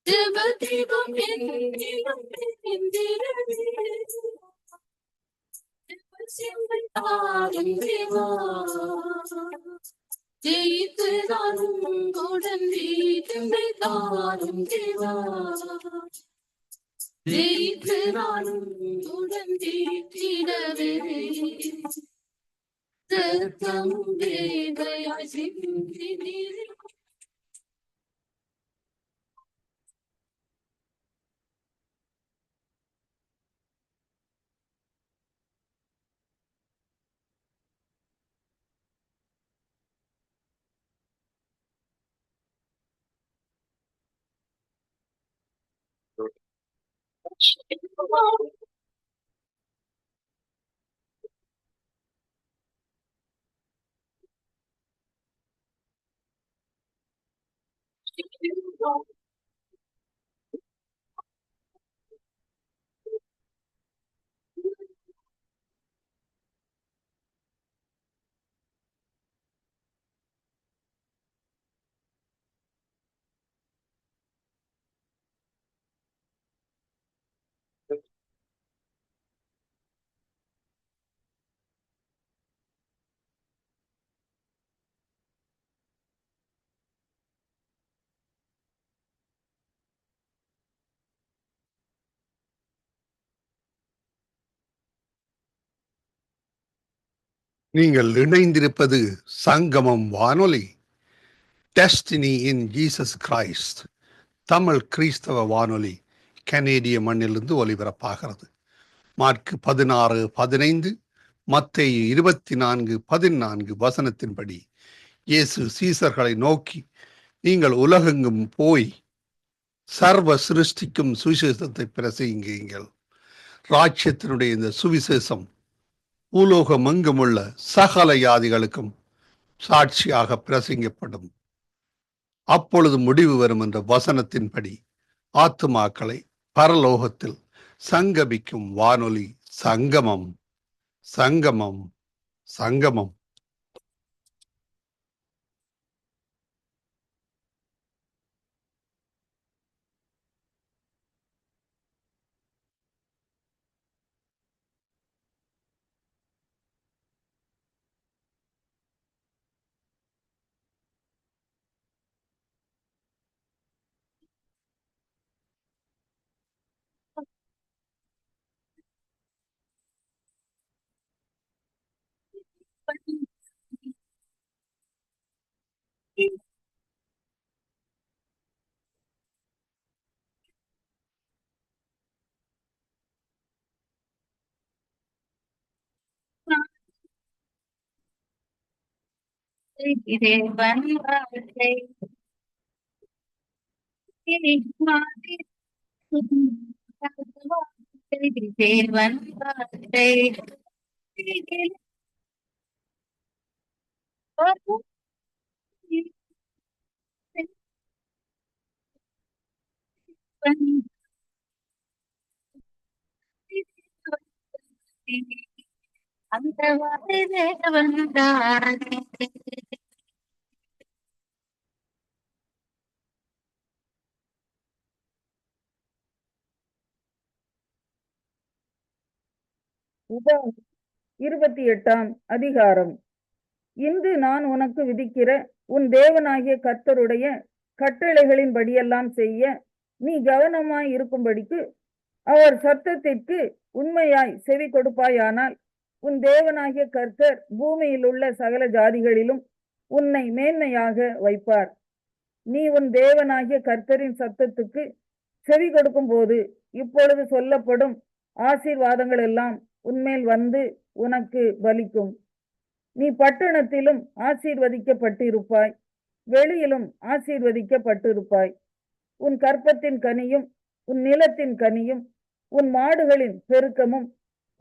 ஜெபதீபம் ஜெயித்து நானும் உடன் வீட்டை தாரும் தேவா ஜெயித்து நானும் உடன் வீட்டிடவே ரத்தம் வேதையாய் சிந்தினீர். நீங்கள் இணைந்திருப்பது சங்கமம் வானொலி. Destiny in Jesus Christ Tamil கிறிஸ்தவ வானொலி கனேடிய மண்ணிலிருந்து ஒலிபரப்பாகிறது. மார்க் 16:15, மத்தேயு 24:14 வசனத்தின்படி இயேசு சீசர்களை நோக்கி, நீங்கள் உலகெங்கும் போய் சர்வ சிருஷ்டிக்கும் சுவிசேஷத்தை பிரசங்கியுங்கள். ராஜ்யத்தினுடைய இந்த சுவிசேஷம் பூலோகம் எங்குமுள்ள சகல யாதிகளுக்கும் சாட்சியாக பிரசங்கப்படும். அப்பொழுது முடிவு வரும் என்ற வசனத்தின்படி ஆத்துமாக்களை பரலோகத்தில் சங்கமிக்கும் வானொலி சங்கமம். சங்கமம் சங்கமம். அந்த வந்தானே. உபாகம் 28ஆம் அதிகாரம். இன்று நான் உனக்கு விதிக்கிற உன் தேவனாகிய கர்த்தருடைய கட்டளைகளின்படியெல்லாம் செய்ய நீ கவனமாய் இருக்கும்படிக்கு அவர் சத்தத்திற்கு உண்மையாய் செவி கொடுப்பாயானால் உன் தேவனாகிய கர்த்தர் பூமியில் உள்ள சகல ஜாதிகளிலும் உன்னை மேன்மையாக வைப்பார். நீ உன் தேவனாகிய கர்த்தரின் சத்தத்துக்கு செவி கொடுக்கும் போது இப்பொழுது சொல்லப்படும் ஆசீர்வாதங்கள் எல்லாம் உன்மேல் வந்து உனக்கு பலிக்கும். நீ பட்டணத்திலும் ஆசீர்வதிக்கப்பட்டிருப்பாய், வெளியிலும் ஆசீர்வதிக்கப்பட்டிருப்பாய். உன் கற்பத்தின் கனியும் உன் நிலத்தின் கனியும் உன் மாடுகளின் பெருக்கமும்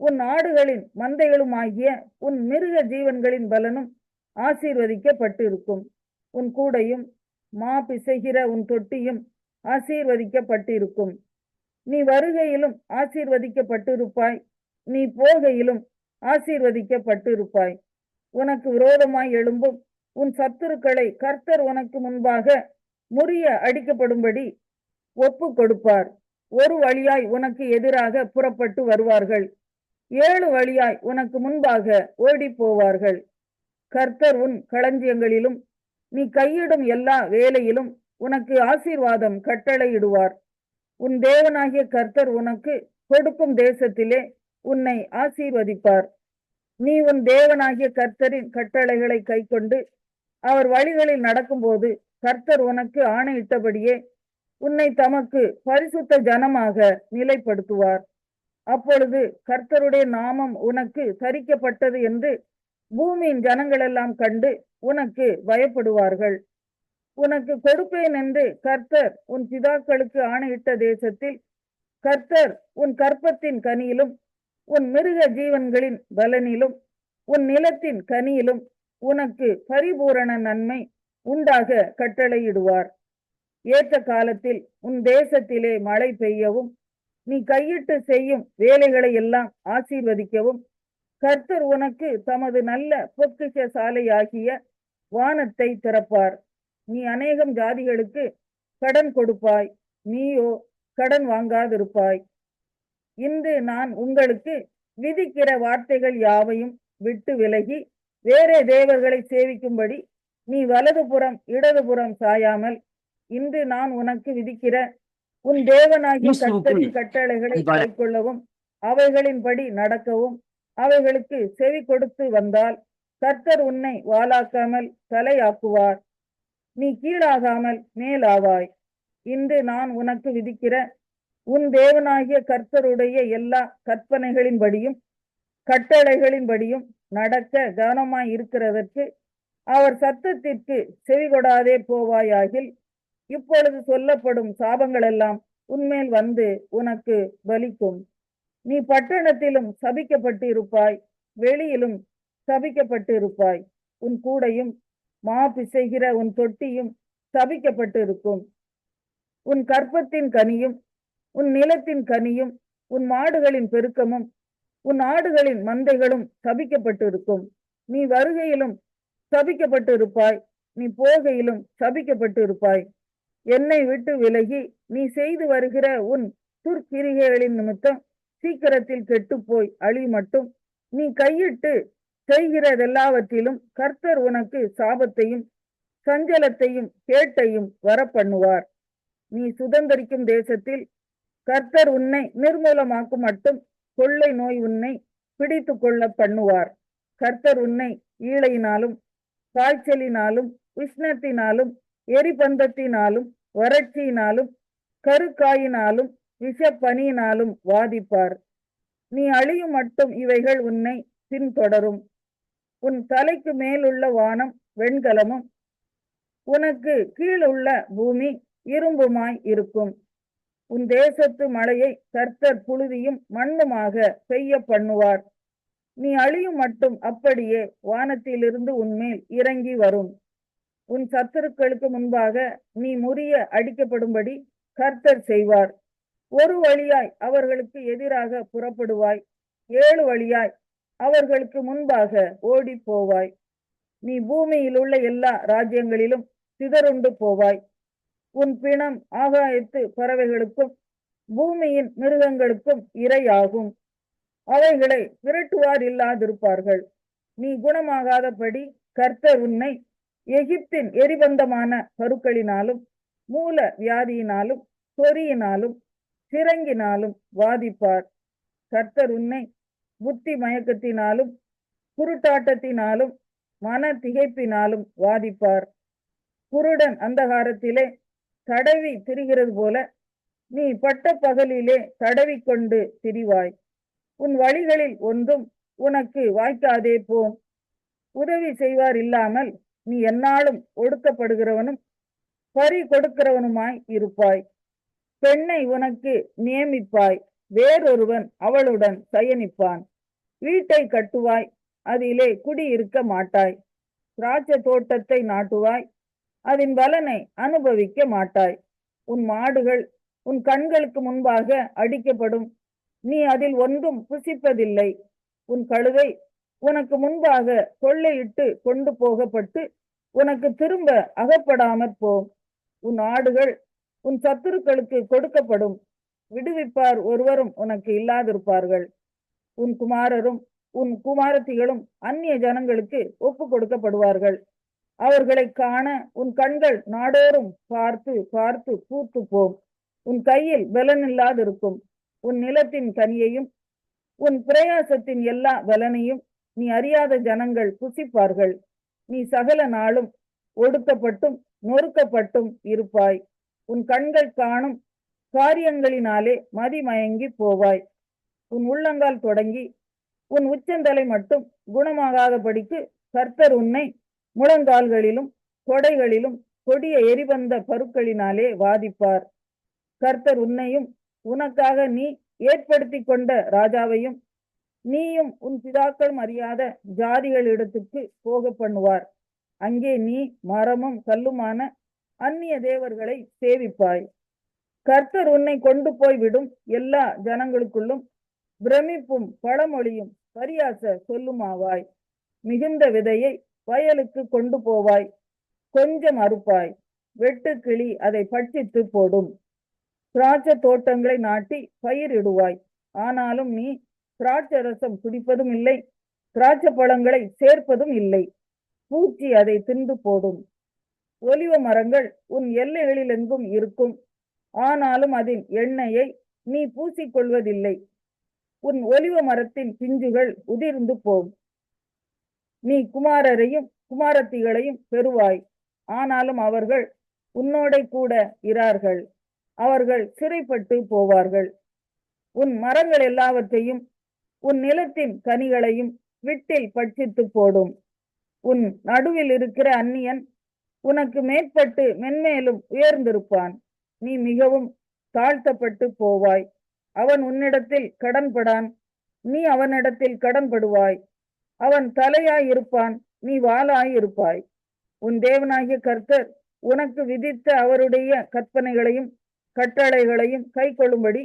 உன் ஆடுகளின் மந்தைகளும் ஆகிய உன் மிருக ஜீவன்களின் பலனும் ஆசீர்வதிக்கப்பட்டிருக்கும். உன் கூடையும் மா பிசைகிற உன் தொட்டியும் ஆசீர்வதிக்கப்பட்டிருக்கும். நீ வருகையிலும் ஆசீர்வதிக்கப்பட்டிருப்பாய், நீ போகையிலும் ஆசீர்வதிக்கப்பட்டிருப்பாய். உனக்கு விரோதமாய் எழும்பும் உன் சத்துருக்களை கர்த்தர் உனக்கு முன்பாக முறிய அடிக்கப்படும்படி ஒப்பு கொடுப்பார். ஒரு வழியாய் உனக்கு எதிராக புறப்பட்டு வருவார்கள், 7 வழியாய் உனக்கு முன்பாக ஓடி போவார்கள். கர்த்தர் உன் களஞ்சியங்களிலும் நீ கையிடும் எல்லா வேலையிலும் உனக்கு ஆசீர்வாதம் கட்டளையிடுவார். உன் தேவனாகிய கர்த்தர் உனக்கு கொடுக்கும் தேசத்திலே உன்னை ஆசீர்வதிப்பார். நீ உன் தேவனாகிய கர்த்தரின் கட்டளைகளை கைக்கொண்டு அவர் வழிகளில் நடக்கும்போது கர்த்தர் உனக்கு ஆணையிட்டபடியே உன்னை தமக்கு பரிசுத்த ஜனமாக நிலைப்படுத்துவார். அப்பொழுது கர்த்தருடைய நாமம் உனக்கு தரிக்கப்பட்டது என்று பூமியின் ஜனங்களெல்லாம் கண்டு உனக்கு பயப்படுவார்கள். உனக்கு கொடுப்பேன் என்று கர்த்தர் உன் பிதாக்களுக்கு ஆணையிட்ட தேசத்தில் கர்த்தர் உன் கற்பத்தின் கனியிலும் உன் மிருக ஜீவன்களின் பலனிலும் உன் நிலத்தின் கனியிலும் உனக்கு பரிபூரண நன்மை உண்டாக கட்டளையிடுவார். ஏற்ற காலத்தில் உன் தேசத்திலே மழை பெய்யவும் நீ கையிட்டு செய்யும் வேலைகளை எல்லாம் ஆசீர்வதிக்கவும் கர்த்தர் உனக்கு தமது நல்ல பொக்கிஷ சாலையாகிய வானத்தை திறப்பார். நீ அநேகம் ஜாதிகளுக்கு கடன் கொடுப்பாய், நீயோ கடன் வாங்காதிருப்பாய். இன்று நான் உங்களுக்கு விதிக்கிற வார்த்தைகள் யாவையும் விட்டு விலகி வேறே தேவர்களை சேவிக்கும்படி நீ வலதுபுறம் இடதுபுறம் சாயாமல் இன்று நான் உனக்கு விதிக்கிற உன் தேவனாகிய கர்த்தரின் கட்டளைகளை கைக்கொள்ளவும் அவைகளின்படி நடக்கவும் அவைகளுக்கு செவி கொடுத்து வந்தால் கர்த்தர் உன்னை வாலாக்காமல் தலையாக்குவார், நீ கீழாகாமல் மேலாவாய். இன்று நான் உனக்கு விதிக்கிற உன் தேவனாகிய கர்த்தருடைய எல்லா கற்பனைகளின்படியும் கட்டளைகளின்படியும் நடக்க கவனமாய் இருக்கிறதற்கு அவர் சத்தத்திற்கு செவிகொடாதே போவாயாகில் இப்பொழுது சொல்லப்படும் சாபங்களெல்லாம் உன்மேல் வந்து உனக்கு பலிக்கும். நீ பட்டணத்திலும் சபிக்கப்பட்டு இருப்பாய், வெளியிலும் சபிக்கப்பட்டு இருப்பாய். உன் கூடையும் மா பிசைகிற உன் தொட்டியும் சபிக்கப்பட்டு இருக்கும். உன் கற்பத்தின் கனியும் உன் நிலத்தின் கனியும் உன் மாடுகளின் பெருக்கமும் உன் ஆடுகளின் மந்தைகளும் சபிக்கப்பட்டு இருக்கும். நீ வருகையிலும் சபிக்கப்பட்டு இருப்பாய், நீ போகையிலும் சபிக்கப்பட்டு இருப்பாய். என்னை விட்டு விலகி நீ செய்து வருகிற உன் துர்க்கிரிகைகளின் நிமித்தம் சீக்கிரத்தில் கெட்டுப்போய் அழி மட்டும் நீ கையிட்டு செய்கிறதெல்லாவற்றிலும் கர்த்தர் உனக்கு சாபத்தையும் சஞ்சலத்தையும் கேட்டையும் வரப்பண்ணுவார். நீ சுதந்தரிக்கும் தேசத்தில் கர்த்தர் உன்னை நிர்மூலமாக்கும் மட்டும் கொள்ளை நோய் உன்னை பிடித்து கொள்ள பண்ணுவார். கர்த்தர் உன்னை ஈழையினாலும் காய்ச்சலினாலும் உஷ்ணத்தினாலும் எரிபந்தத்தினாலும் வறட்சியினாலும் கருக்காயினாலும் விஷப்பனியினாலும் வாதிப்பார். நீ அழியும் மட்டும் இவைகள் உன்னை பின்தொடரும். உன் தலைக்கு மேலுள்ள வானம் வெண்கலமும் உனக்கு கீழுள்ள பூமி இரும்புமாய் இருக்கும். உன் தேசத்து மழையை கர்த்தர் புழுதியும் மண்ணுமாக பெய்ய பண்ணுவார். நீ அழியும் மட்டும் அப்படியே வானத்திலிருந்து உன்மேல் இறங்கி வரும். உன் சத்துருக்களுக்கு முன்பாக நீ முறிய அடிக்கப்படும்படி கர்த்தர் செய்வார். ஒரு வழியாய் அவர்களுக்கு எதிராக புறப்படுவாய், 7 வழியாய் அவர்களுக்கு முன்பாக ஓடி போவாய். நீ பூமியில் உள்ள எல்லா ராஜ்யங்களிலும் சிதறுண்டு போவாய். உன் பிணம் ஆகாயத்து பறவைகளுக்கும் பூமியின் மிருகங்களுக்கும் இரையாகும். அவைகளை விரட்டுவார் இல்லாதிருப்பார்கள். நீ குணமாகாதபடி கர்த்தர் உன்னை எகிப்தின் எரிபந்தமான பருக்களினாலும் மூல வியாதியினாலும் சொறியினாலும் சிறங்கினாலும் வாதிப்பார். கர்த்தர் உன்னை புத்தி மயக்கத்தினாலும் குருட்டாட்டத்தினாலும் மன திகைப்பினாலும் வாதிப்பார். குருடன் அந்தகாரத்திலே தடவி திரிகிறது போல நீ பட்ட பகலிலே தடவி கொண்டு திரிவாய். உன் வழிகளில் ஒன்றும் உனக்கு வாய்க்காதே போம். உதவி செய்வார் இல்லாமல் நீ எந்நாளும் ஒடுக்கப்படுகிறவனும் பறி கொடுக்கிறவனுமாய் இருப்பாய். பெண்ணை உனக்கு நியமிப்பாய், வேறொருவன் அவளுடன் சயனிப்பான். வீட்டை கட்டுவாய், அதிலே குடியிருக்க மாட்டாய். திராட்சை தோட்டத்தை நாட்டுவாய், அதன் பலனை அனுபவிக்க மாட்டாய். உன் மாடுகள் உன் கண்களுக்கு முன்பாக அடிக்கப்படும், நீ அதில் ஒன்றும் புசிப்பதில்லை. உன் கழுதை உனக்கு முன்பாக கொள்ளையிட்டு கொண்டு போகப்பட்டு உனக்கு திரும்ப அகப்படாமற் போம். உன் ஆடுகள் உன் சத்துருக்களுக்கு கொடுக்கப்படும். விடுவிப்பார் ஒருவரும் உனக்கு இல்லாதிருப்பார்கள். உன் குமாரரும் உன் குமாரத்திகளும் அந்நிய ஜனங்களுக்கு ஒப்பு கொடுக்கப்படுவார்கள். அவர்களை காண உன் கண்கள் நாடோறும் பார்த்து பார்த்து பூத்து போம். உன் கையில் பலனில்லாதிருக்கும். உன் நிலத்தின் கனியையும் உன் பிரயாசத்தின் எல்லா பலனையும் நீ அறியாத ஜனங்கள் புசிப்பார்கள். நீ சகல நாளும் ஒடுக்கப்பட்டும் நொறுக்கப்பட்டும் இருப்பாய். உன் கண்கள் காணும் காரியங்களினாலே மதிமயங்கி போவாய். உன் உள்ளங்கால் தொடங்கி உன் உச்சந்தலை மட்டும் குணமாகாதபடிக்கு கர்த்தர் உன்னை முழங்கால்களிலும் தொடைகளிலும் கொடிய எரிபந்த பருக்களினாலே வாதிப்பார். கர்த்தர் உன்னையும் உனக்காக நீ ஏற்படுத்தி கொண்ட ராஜாவையும் நீயும் உன் பிதாக்களும் அறியாத ஜாதிகளிடத்துக்கு போக பண்ணுவார். அங்கே நீ மரமும் கல்லுமான அந்நிய தேவர்களை சேவிப்பாய். கர்த்தர் உன்னை கொண்டு போய் விடும் எல்லா ஜனங்களுக்குள்ளும் பிரமிப்பும் பழமொழியும் பரியாச சொல்லுமாவாய். மிகுந்த விதையை வயலுக்கு கொண்டு போவாய். கொஞ்சம் அறுப்பாய். வெட்டுக்கிளி அதை பட்சித்து போடும். திராட்சை தோட்டங்களை நாட்டி பயிரிடுவாய். ஆனாலும் நீ திராட்சை ரசம் குடிப்பதும் இல்லை, திராட்சை பழங்களை சேர்ப்பதும் இல்லை. பூச்சி அதை தின்று போடும். ஒலிவ மரங்கள் உன் எல்லைகளிலெங்கும் இருக்கும். ஆனாலும் அதன் எண்ணெயை நீ பூசிக்கொள்வதில்லை. உன் ஒலிவ மரத்தின் பிஞ்சுகள் உதிர்ந்து போம். நீ குமாரரையும் குமாரத்திகளையும் பெறுவாய். ஆனாலும் அவர்கள் உன்னோட கூட இரார்கள். அவர்கள் சிறைப்பட்டு போவார்கள். உன் மரங்கள் எல்லாவற்றையும் உன் நிலத்தின் கனிகளையும் விட்டில் பட்சித்து போடும். உன் நடுவில் இருக்கிற அந்நியன் உனக்கு மேற்பட்டு மென்மேலும் உயர்ந்திருப்பான். நீ மிகவும் தாழ்த்தப்பட்டு போவாய். அவன் உன்னிடத்தில் கடன்படான், நீ அவனிடத்தில் கடன்படுவாய். அவன் தலையாயிருப்பான், நீ வாளாயிருப்பாய். உன் தேவனாகிய கர்த்தர் உனக்கு விதித்த அவருடைய கற்பனைகளையும் கட்டளைகளையும் கை கொள்ளும்படி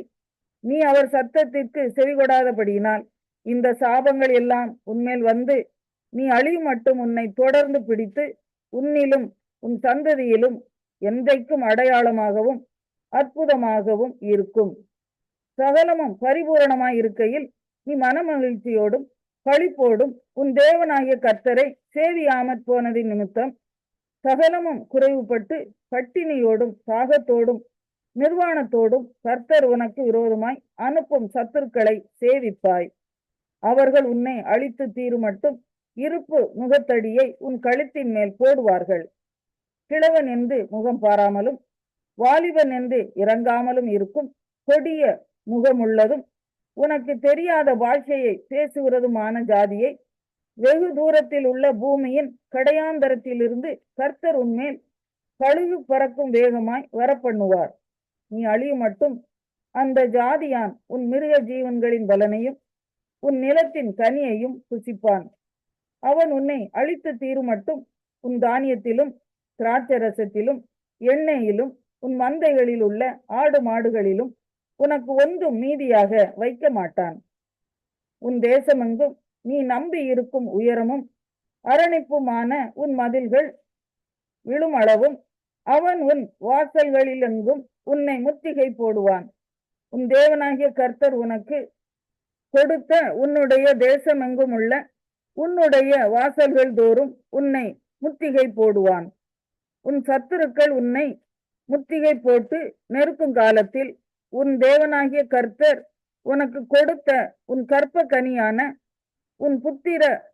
நீ அவர் சத்தத்திற்கு செவிகொடாதபடியினால் இந்த சாபங்கள் எல்லாம் உன்மேல் வந்து நீ அழியும் மட்டும் உன்னை தொடர்ந்து பிடித்து உன்னிலும் உன் சந்ததியிலும் என்றைக்கும் அடையாளமாகவும் அற்புதமாகவும் இருக்கும். சகலமும் பரிபூரணமாய் இருக்கையில் நீ மனமகிழ்ச்சியோடும் களிப்போடும் உன் தேவனாகிய கர்த்தரை சேவியாமற் போனதின் நிமித்தம் சகலமும் குறைவுபட்டு பட்டினியோடும் தாகத்தோடும் நிர்வாணத்தோடும் கர்த்தர் உனக்கு விரோதமாய் அனுப்பும் சத்துருக்களை சேவிப்பாய். அவர்கள் உன்னை அழித்து தீரும் மட்டும் இருப்பு முகத்தடியை உன் கழுத்தின் மேல் போடுவார்கள். கிழவன் என்று முகம் பாராமலும் வாலிபன் என்று இறங்காமலும் இருக்கும் கொடிய முகமுள்ளதும் உனக்கு தெரியாத பாஷையை பேசுகிறதுமான ஜாதியை வெகு தூரத்தில் உள்ள பூமியின் கடையாந்தரத்திலிருந்து கர்த்தர் உன்மேல் கழுகு பறக்கும் வேகமாய் வரப்பண்ணுவார். நீ அழியும் மட்டும் அந்த ஜாதியான் உன் மிருக ஜீவன்களின் பலனையும் உன் நிலத்தின் கனியையும் புசிப்பான். அவன் உன்னை அழித்து தீரும் மட்டும் உன் தானியத்திலும் திராட்சை ரசத்திலும் எண்ணெயிலும் உன் மந்தைகளில் உள்ள ஆடு மாடுகளிலும் உனக்கு ஒன்றும் மீதியாக வைக்க மாட்டான். உன் தேசமெங்கும் நீ நம்பி இருக்கும் உயரமும் அரணிப்புமான உன் மதில்கள் விழுமளவும் அவன் உன் வாசல்களிலெங்கும் உன்னை முத்திகை போடுவான். உன் தேவனாகிய கர்த்தர் உனக்கு கொடுத்த உன்னுடைய தேசமெங்கும் உள்ள உன்னுடைய வாசல்கள் தோறும் உன்னை முத்திகை போடுவான். உன் சத்துருக்கள் உன்னை முத்திகை போட்டு நெருக்கும் காலத்தில் உன் தேவனாகிய கர்த்தர் உனக்கு கொடுத்த உன் கற்ப கனியான உன்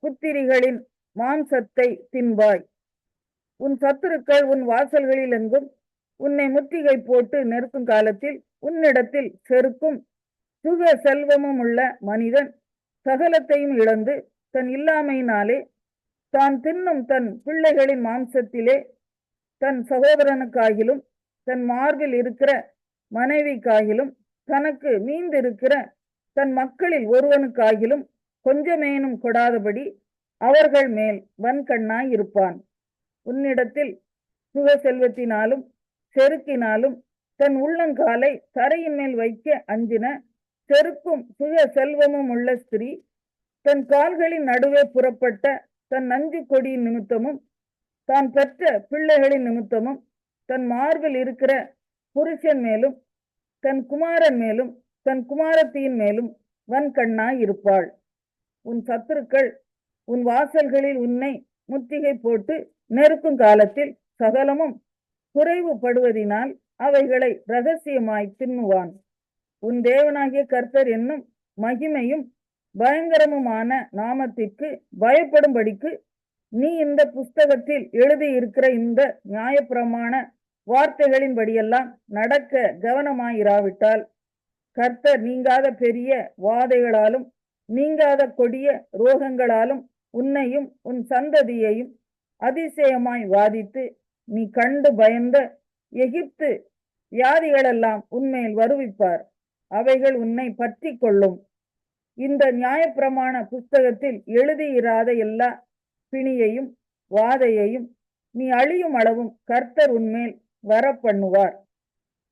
புத்திரிகளின் மாம்சத்தை தின்பாய். உன் சத்துருக்கள் உன் வாசல்களில் எங்கும் உன்னை முத்திகை போட்டு நெருக்கும் காலத்தில் உன்னிடத்தில் செருக்கும் சுக செல்வமும் உள்ள மனிதன் சகலத்தையும் இழந்து தன் இல்லாமையினாலே தான் தின்னும் தன் பிள்ளைகளின் மாம்சத்திலே தன் சகோதரனுக்காகிலும் தன் மார்பில் இருக்கிற மனைவிக்காகிலும் தனக்கு மீந்திருக்கிற தன் மக்களில் ஒருவனுக்காகிலும் கொஞ்சமேனும் கொடாதபடி அவர்கள் மேல் வன்கண்ணாய் இருப்பான். உன்னிடத்தில் சுக செல்வத்தினாலும் செருக்கினாலும் தன் உள்ளங்காலை தரையின் மேல் வைக்க அஞ்சின செருக்கும் சுக செல்வமும் உள்ள ஸ்திரீ தன் கால்களின் நடுவே புறப்பட்ட தன் நஞ்சு கொடியின் நிமித்தமும் தான் பெற்ற பிள்ளைகளின் நிமித்தமும் தன் மார்பில் இருக்கிற புருஷன் மேலும் தன் குமாரன் மேலும் தன் குமாரத்தியின் மேலும் வன்கண்ணாய் இருப்பாள். உன் சத்துருக்கள் உன் வாசல்களில் உன்னை முற்றுகை போட்டு நெருக்கும் காலத்தில் சகலமும் குறைவுபடுவதினால் அவைகளை இரகசியமாய் தின்னுவான். உன் தேவனாகிய கர்த்தர் என்னும் மகிமையும் பயங்கரமுமான நாமத்திற்கு பயப்படும்படிக்கு நீ இந்த புஸ்தகத்தில் எழுதியிருக்கிற இந்த நியாயப்பிரமாண வார்த்தைகளின்படியெல்லாம் நடக்க கவனமாயிராவிட்டால் கர்த்தர் நீங்காத பெரிய வாதைகளாலும் நீங்காத கொடிய ரோகங்களாலும் உன்னையும் உன் சந்ததியையும் அதிசயமாய் வாதித்து நீ கண்டு பயந்த எகிப்து வியாதிகளெல்லாம் உன்மேல் வருவிப்பார். அவைகள் உன்னை பற்றி கொள்ளும். இந்த நியாயப்பிரமாண புஸ்தகத்தில் எழுதியிராத எல்லா பிணியையும் வாதையையும் நீ அழியும் அளவும் கர்த்தர் உன்மேல் வரப்பண்ணுவார்.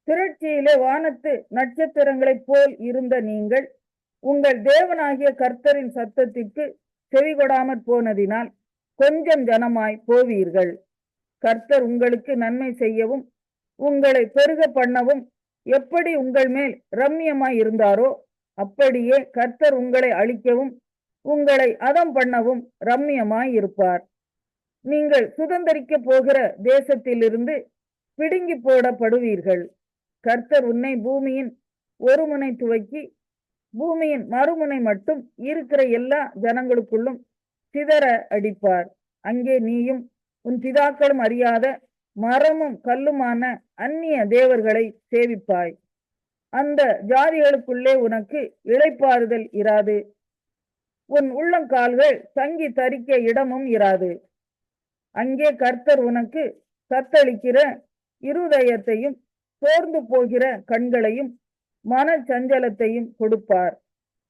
திரட்சியிலே வானத்து நட்சத்திரங்களைப் போல் இருந்த நீங்கள் உங்கள் தேவனாகிய கர்த்தரின் சத்தத்திற்கு செவிகொடாமற் போனதினால் கொஞ்சம் ஜனமாய் போவீர்கள். கர்த்தர் உங்களுக்கு நன்மை செய்யவும் உங்களை பெருக பண்ணவும் எப்படி உங்கள் மேல் ரம்மியமாய் இருந்தாரோ அப்படியே கர்த்தர் உங்களை அழிக்கவும் உங்களை அதம் பண்ணவும் ரம்மியமாய் இருப்பார். நீங்கள் சுதந்தரிக்க போகிற தேசத்திலிருந்து பிடுங்கி போடப்படுவீர்கள். கர்த்தர் உன்னை பூமியின் ஒரு முனை துவக்கி பூமியின் மறுமுனை மட்டும் இருக்கிற எல்லா ஜனங்களுக்குள்ளும் சிதற அடிப்பார். அங்கே நீயும் உன் பிதாக்களும் அறியாத மரமும் கல்லுமான அந்நிய தேவர்களை சேவிப்பாய். அந்த ஜாதிகளுக்குள்ளே உனக்கு இளைப்பாறுதல் இராது. உன் உள்ளங்கால்கள் தங்கி தரிக்க இடமும் இராது. அங்கே கர்த்தர் உனக்கு தத்தளிக்கிற இருதயத்தையும் சோர்ந்து போகிற கண்களையும் மன சஞ்சலத்தையும் கொடுப்பார்.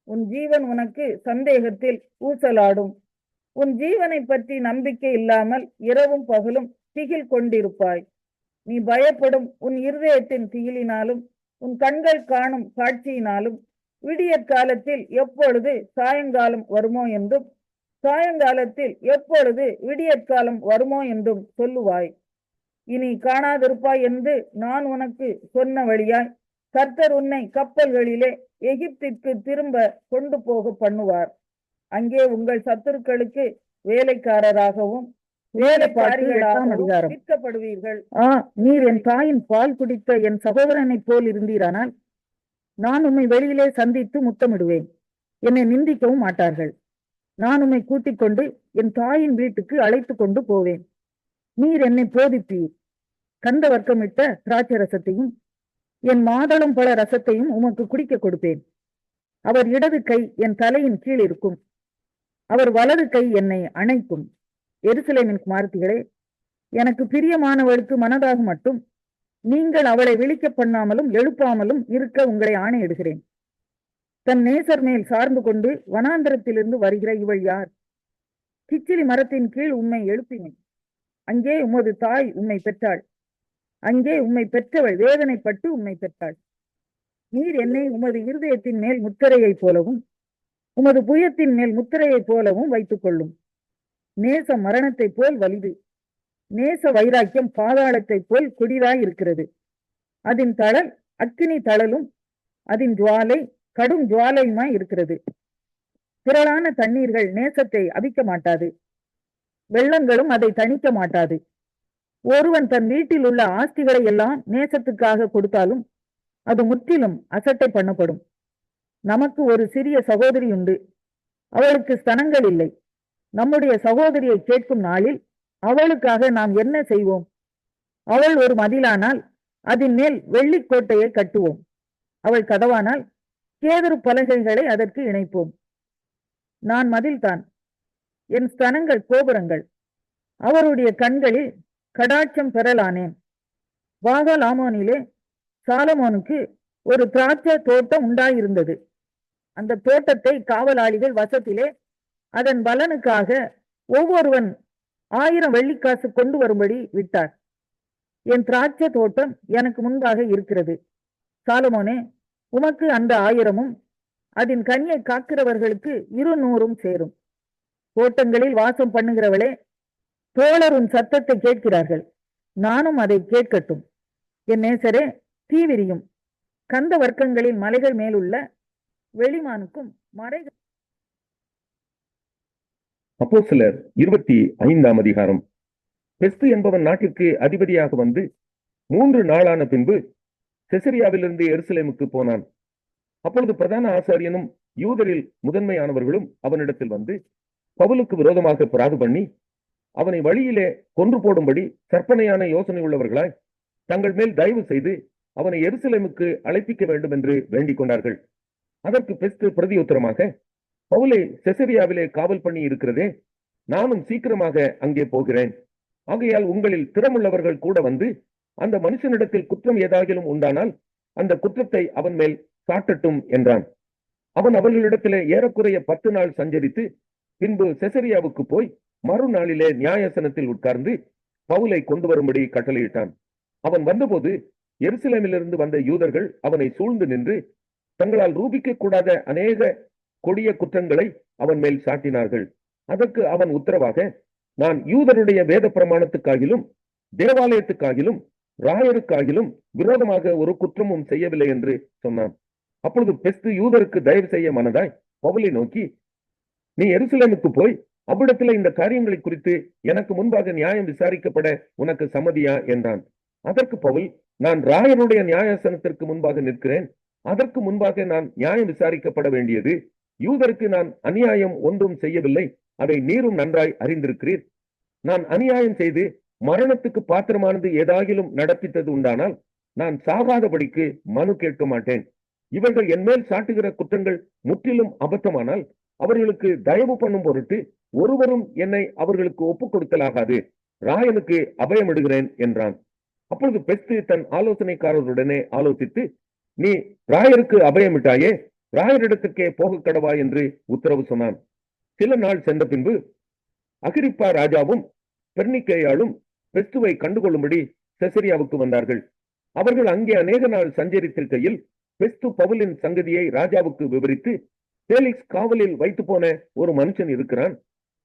உன் ஜீவன் உனக்கு சந்தேகத்தில் ஊசலாடும். உன் ஜீவனை பற்றி நம்பிக்கை இல்லாமல் இரவும் பகலும் திகில் கொண்டிருப்பாய். நீ பயப்படும் உன் இருதயத்தின் திகிலினாலும் உன் கண்கள் காணும் காட்சியினாலும் விடியற் காலத்தில் எப்பொழுது சாயங்காலம் வருமோ என்றும் சாயங்காலத்தில் எப்பொழுது விடியற்காலம் வருமோ என்றும் சொல்லுவாய். இனி காணாதிருப்பாய் என்று நான் உனக்கு சொன்ன வழியாய் கர்த்தர் உன்னை கப்பல்களிலே எகிப்திற்கு திரும்ப கொண்டு போக பண்ணுவார். அங்கே உங்கள் சத்துருக்களுக்கு வேலைக்காரராகவும் வேலைக்காரிகளாகவும் விற்கப்படுவீர்கள். நீர் என் தாயின் பால் குடித்த என் சகோதரனை போல் இருந்தீரானால் நான் உம்மை வெளியிலே சந்தித்து முத்தமிடுவேன். என்னை நிந்திக்கவும் மாட்டார்கள். நான் உம்மை கூட்டிக் கொண்டு என் தாயின் வீட்டுக்கு அழைத்து கொண்டு போவேன். நீர் என்னை போதிப்பீர். கந்த வர்க்கமிட்ட திராட்சை ரசத்தையும் என் மாதளம் பழ ரசத்தையும் உமக்கு குடிக்க கொடுப்பேன். அவர் இடது கை என் தலையின் கீழ் இருக்கும். அவர் வலது கை என்னை அணைக்கும். எருசலேமின் குமாரத்திகளே, எனக்கு பிரியமானவளுக்கு மனதாக மட்டும் நீங்கள் அவளை விழிக்க பண்ணாமலும் எழுப்பாமலும் இருக்க உங்களை ஆணையிடுகிறேன். தன் நேசர் மேல் சார்ந்து கொண்டு வனாந்தரத்திலிருந்து வருகிற இவள் யார்? கிச்சிலி மரத்தின் கீழ் உம்மை எழுப்பினேன். அங்கே உமது தாய் உம்மை பெற்றாள். அங்கே உம்மை பெற்றவள் வேதனைப்பட்டு உம்மை பெற்றாள். நீர் என்னை உமது இருதயத்தின் மேல் முத்திரையைப் போலவும் உமது புயத்தின் மேல் முத்திரையைப் போலவும் வைத்துக் கொள்ளும். நேச மரணத்தை போல் வலிது, நேச வைராக்கியம் பாதாளத்தை போல் கொடிதாய் இருக்கிறது. அதன் தழல் அக்கினி தழலும் அதன் ஜுவாலை கடும் ஜுவாலையுமாய் இருக்கிறது. திரளான தண்ணீர்கள் நேசத்தை அவிக்க மாட்டாது, வெள்ளங்களும் அதை தணிக்க மாட்டாது. ஒருவன் தன் வீட்டில் உள்ள ஆஸ்திகளை எல்லாம் நேசத்துக்காக கொடுத்தாலும் அது முற்றிலும் அசட்டை பண்ணப்படும். நமக்கு ஒரு சிறிய சகோதரி உண்டு, அவளுக்கு ஸ்தனங்கள் இல்லை. நம்முடைய சகோதரியை கேட்கும் நாளில் அவளுக்காக நாம் என்ன செய்வோம்? அவள் ஒரு மதிலானால் அதன் மேல் வெள்ளிக்கோட்டையை கட்டுவோம். அவள் கதவானால் கேதுரு பலகைகளை அதற்கு இணைப்போம். நான் மதில்தான், என் ஸ்தனங்கள் கோபுரங்கள். அவருடைய கண்களில் கடாட்சம் பெறலானேன். வாகால் ஆமோனிலே சாலமோனுக்கு ஒரு திராட்சை தோட்டம் உண்டாயிருந்தது. அந்த தோட்டத்தை காவலாளிகள் வசத்திலே அதன் பலனுக்காக ஒவ்வொருவன் 1000 வெள்ளிக்காசு கொண்டு வரும்படி விட்டார். என் திராட்சை தோட்டம் எனக்கு முன்பாக இருக்கிறது. சாலமோனே, உமக்கு அந்த 1000ம் அதன் கனியை காக்கிறவர்களுக்கு 200ம் சேரும். தோட்டங்களில் வாசம் பண்ணுகிறவளே, தோழர் உன் சத்தத்தை கேட்கிறார்கள், நானும் அதை கேட்கட்டும். என் நேசரே, தீவிரியும் கந்த வர்க்கங்களின் மலைகள் மேலுள்ள வெளிமானுக்கும் மறைகள். அப்போஸ்தலர் 25ஆம் அதிகாரம். பெஸ்து என்பவன் நாட்டிற்கு அதிபதியாக வந்து 3 நாளான பின்பு செசரியாவிலிருந்து எருசலேமுக்கு போனான். அப்பொழுது பிரதான ஆசாரியனும் யூதரில் முதன்மையானவர்களும் அவனிடத்தில் வந்து பவுலுக்கு விரோதமாக பிராது பண்ணி அவனை வழியிலே கொன்று போடும்படி கற்பனையான யோசனை உள்ளவர்களாய் தங்கள் மேல் தயவு செய்து அவனை எருசலேமுக்கு அழைப்பிக்க வேண்டும் என்று வேண்டிக் கொண்டார்கள். அதற்கு பெஸ்து பிரதியுத்தரமாக, பவுலை செசரியாவிலே காவல் பண்ணி இருக்கிறதே, நானும் சீக்கிரமாக அங்கே போகிறேன். ஆகையால் உங்களில் திறமுள்ளவர்கள் கூட வந்து அந்த மனுஷனிடத்தில் குற்றம் ஏதாகிலும் உண்டானால் அந்த குற்றத்தை அவன் மேல் சாட்டட்டும் என்றான். அவன் அவர்களிடத்திலே ஏறக்குறைய 10 நாள் சஞ்சரித்து பின்பு செசரியாவுக்கு போய் மறுநாளிலே நியாயாசனத்தில் உட்கார்ந்து பவுலை கொண்டு வரும்படி கட்டளையிட்டான். அவன் வந்தபோது எருசலேமிலிருந்து வந்த யூதர்கள் அவனை சூழ்ந்து நின்று தங்களால் ரூபிக்க கூடாத அநேக கொடிய குற்றங்களை அவன் மேல் சாட்டினார்கள். அதற்கு அவன் உத்தரவாக, நான் யூதருடைய வேத பிரமாணத்துக்காகிலும் தேவாலயத்துக்காகிலும் ராயருக்காகிலும் விரோதமாக ஒரு குற்றமும் செய்யவில்லை என்று சொன்னான். அப்பொழுது பெஸ்து யூதருக்கு தயவு செய்ய மனதாய் பவுலை நோக்கி, நீ எருசலேமுக்கு போய் அவ்விடத்தில் இந்த காரியங்களை குறித்து எனக்கு முன்பாக நியாயம் விசாரிக்கப்பட உனக்கு சம்மதியா என்றான். அதற்கு பவுல், நான் ராயருடைய நியாயாசனத்திற்கு முன்பாக நிற்கிறேன். அதற்கு முன்பாக நான் நியாயம் விசாரிக்கப்பட வேண்டியது. யூதருக்கு நான் அநியாயம் ஒன்றும் செய்யவில்லை, அதை நீரும் நன்றாய் அறிந்திருக்கிறீர். நான் அநியாயம் செய்து மரணத்துக்கு பாத்திரமானது ஏதாகிலும் நடப்பித்தது உண்டானால் நான் சாகாதபடிக்கு மனு கேட்க மாட்டேன். இவர்கள் என்மேல் சாட்டுகிற குற்றங்கள் முற்றிலும் அபத்தமானால் அவர்களுக்கு தயவு பண்ணும் பொருட்டு ஒருவரும் என்னை அவர்களுக்கு ஒப்புக் கொடுக்கலாகாது. ராயனுக்கு அபயமிடுகிறேன் என்றான். அப்பொழுது பெஸ்து தன் ஆலோசனைக்காரருடனே ஆலோசித்து, நீ ராயருக்கு அபயமிட்டாயே, ராயரிடத்திற்கே போக கடவா என்று உத்தரவு சொன்னான். சில நாள் சென்ற பின்பு அகிரிப்பா ராஜாவும் பெர்னிக்கேயாலும் பெஸ்துவை கண்டுகொள்ளும்படி செசரியாவுக்கு வந்தார்கள். அவர்கள் அங்கே அநேக நாள் சஞ்சரித்திருக்கையில் பெஸ்து பவுலின் சங்கதியை ராஜாவுக்கு விவரித்து, பேலிக்ஸ் காவலில் வைத்து போன ஒரு மனுஷன் இருக்கிறான்.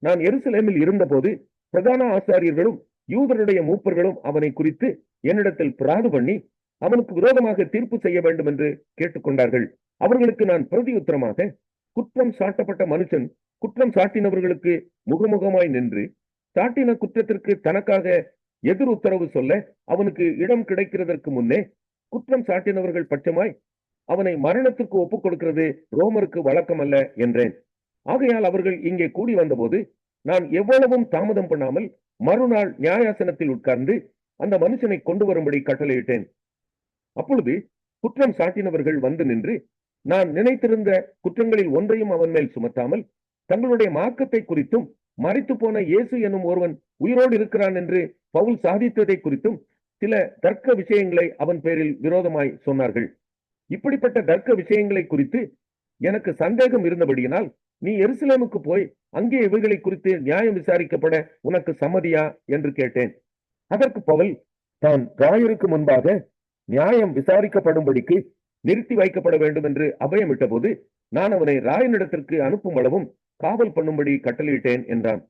நான் எருசலேமில் இருந்தபோது பிரதான ஆசாரியர்களும் யூதருடைய மூப்பர்களும் அவனை குறித்து என்னிடத்தில் பிராது பண்ணி அவனுக்கு விரோதமாக தீர்ப்பு செய்ய வேண்டும் என்று கேட்டுக்கொண்டார்கள். அவர்களுக்கு நான் பிரதியுத்தரமாக, குற்றம் சாட்டப்பட்ட மனுஷன் குற்றம் சாட்டினவர்களுக்கு முகமுகமாய் நின்று சாட்டின குற்றத்திற்கு தனக்காக எதிர் உத்தரவு சொல்ல அவனுக்கு இடம் கிடைக்கிறதற்கு முன்னே குற்றம் சாட்டினவர்கள் பட்சமாய் அவனை மரணத்துக்கு ஒப்புக் கொடுக்கிறது ரோமருக்கு வழக்கம் அல்ல என்றேன். ஆகையால் அவர்கள் இங்கே கூடி வந்தபோது நான் எவ்வளவும் தாமதம் பண்ணாமல் மறுநாள் நியாயாசனத்தில் உட்கார்ந்து அந்த மனுஷனை கொண்டு வரும்படி கட்டளையிட்டேன். அப்பொழுது குற்றம் சாட்டினவர்கள் வந்து நின்று நான் நினைத்திருந்த குற்றங்களில் ஒன்றையும் அவன் மேல் சுமத்தாமல் தங்களுடைய மார்க்கத்தை குறித்தும் மரித்து போன இயேசு என்னும் ஒருவன் உயிரோடு இருக்கிறான் என்று பவுல் சாதித்ததை குறித்தும் சில தர்க்க விஷயங்களை அவன் பேரில் விரோதமாய் சொன்னார்கள். இப்படிப்பட்ட தர்க்க விஷயங்களை குறித்து எனக்கு சந்தேகம் இருந்தபடியினால் நீ எருசலேமுக்கு போய் அங்கே இவைகளை குறித்து நியாயம் விசாரிக்கப்பட உனக்கு சம்மதியா என்று கேட்டேன். அதற்கு பவுல் தான் ராயருக்கு முன்பாக நியாயம் விசாரிக்கப்படும்படிக்கு நிறுத்தி வைக்கப்பட வேண்டும் என்று அபயமிட்ட போது நான் அவனை ராயனிடத்திற்கு அனுப்பும் அளவும் காவல் பண்ணும்படி கட்டளையிட்டேன் என்றான்.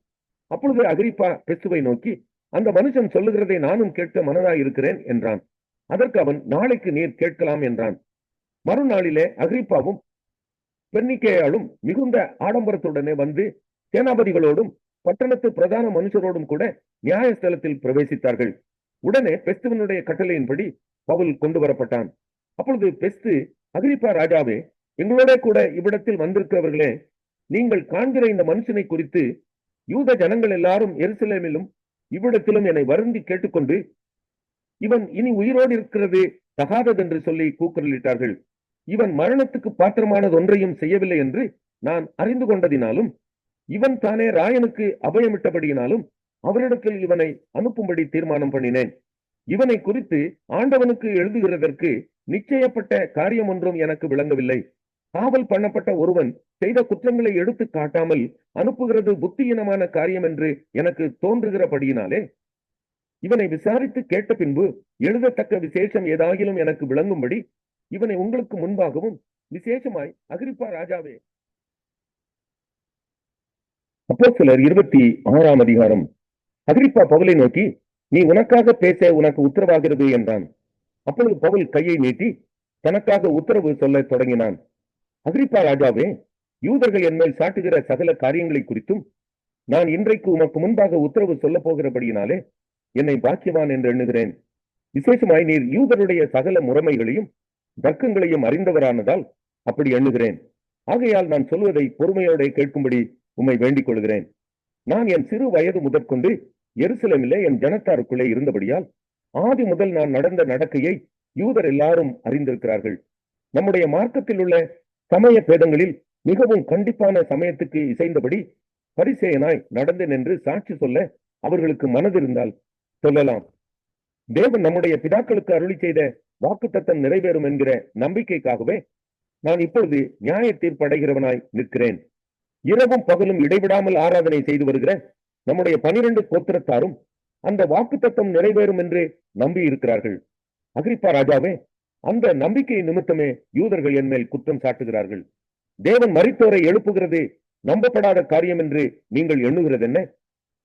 அப்பொழுது அகிரிப்பா பெஸ்துவை நோக்கி, அந்த மனுஷன் சொல்லுகிறதை நானும் கேட்க மனதாய் இருக்கிறேன் என்றான். அதற்கு அவன், நாளைக்கு நீர் கேட்கலாம் என்றான். மறுநாளிலே அகிரிப்பாவும் பெர்னிக்கேயாலும் மிகுந்த ஆடம்பரத்துடனே வந்து சேனாபதிகளோடும் பட்டணத்து பிரதான மனுஷரோடும் கூட நியாயஸ்தலத்தில் பிரவேசித்தார்கள். உடனே பெஸ்துவனுடைய கட்டளையின்படி பவுல் கொண்டு வரப்பட்டான். அப்பொழுது பெஸ்து, அகிரிப்பா ராஜாவே, எங்களோட கூட இவ்விடத்தில் வந்திருக்கிறவர்களே, நீங்கள் காண்கிற இந்த மனுஷனை குறித்து யூத ஜனங்கள் எல்லாரும் எருசலேமிலும் இவ்விடத்திலும் என்னை வருந்தி கேட்டுக்கொண்டு இவன் இனி உயிரோடு இருக்கிறது தகாததென்று சொல்லி கூக்குரலிட்டார்கள். இவன் மரணத்துக்கு பாத்திரமானது ஒன்றையும் செய்யவில்லை என்று நான் அறிந்து கொண்டதினாலும் இவன் தானே ராயனுக்கு அபயமிட்டபடியினாலும் அவரிடத்தில் இவனை அனுப்பும்படி தீர்மானம் பண்ணினேன். இவனை குறித்து ஆண்டவனுக்கு எழுதுகிறதற்கு நிச்சயப்பட்ட காரியம் ஒன்றும் எனக்கு விளங்கவில்லை. காவல் பண்ணப்பட்ட ஒருவன் செய்த குற்றங்களை எடுத்து காட்டாமல் அனுப்புகிறது புத்தியீனமான காரியம் என்று எனக்கு தோன்றுகிறபடியினாலே இவனை விசாரித்து கேட்ட பின்பு எழுதத்தக்க விசேஷம் ஏதாகிலும் எனக்கு விளங்கும்படி இவனை உங்களுக்கு முன்பாகவும் விசேஷமாய் அகிரிப்பா ராஜாவே. அப்போஸ்தலர் 26ஆம் அதிகாரம். அகிரிப்பா பவுலை நோக்கி, நீ உனக்காக பேச உனக்கு உத்தரவாகிறது என்றான். அப்பொழுது பவுல் கையை நீட்டி தனக்காக உத்தரவு சொல்ல தொடங்கினான். அகிரிப்பா ராஜாவே, யூதர்கள் என் மேல் சாட்டுகிற சகல காரியங்களை குறித்தும் நான் இன்றைக்கு உமக்கு முன்பாக உத்தரவு சொல்ல போகிறபடியினாலே என்னை பாக்கியவான் என்று எண்ணுகிறேன். விசேஷமாய் நீர் யூதருடைய சகல முறைமைகளையும் தர்க்கங்களையும் அறிந்தவரானதால் அப்படி எண்ணுகிறேன். ஆகையால் நான் சொல்வதை பொறுமையோட கேட்கும்படி உம்மை வேண்டிக் கொள்கிறேன். நான் என் சிறு வயது முதற்கொண்டு எருசலேமிலே என் ஜனத்தாருக்குள்ளே இருந்தபடியால் ஆதி முதல் நான் நடந்த நடக்கையை யூதர் எல்லாரும் அறிந்திருக்கிறார்கள். நம்முடைய மார்க்கத்தில் உள்ள சமய பேதங்களில் மிகவும் கண்டிப்பான சமயத்துக்கு இசைந்தபடி பரிசேயனாய் நடந்தேன் என்று சாட்சி சொல்ல அவர்களுக்கு மனதிருந்தால் சொல்லலாம். தேவன் நம்முடைய பிதாக்களுக்கு அருளி செய்த வாக்குத்தத்தம் நிறைவேறும் என்கிற நம்பிக்கைக்காகவே நான் இப்பொழுது நியாய தீர்ப்படைகிறவனாய் நிற்கிறேன். இரவும் பகலும் இடைவிடாமல் ஆராதனை செய்து வருகிற நம்முடைய 12 கோத்திரத்தாரும் அந்த வாக்குத்தத்தம் நிறைவேறும் என்று நம்பி இருக்கிறார்கள். அகிரிப்பா ராஜாவே, அந்த நம்பிக்கை நிமித்தமே யூதர்கள் என் மேல் குற்றம் சாட்டுகிறார்கள். தேவன் மரித்தோரை எழுப்புகிறது நம்பப்படாத காரியம் என்று நீங்கள் எண்ணுகிறது என்ன?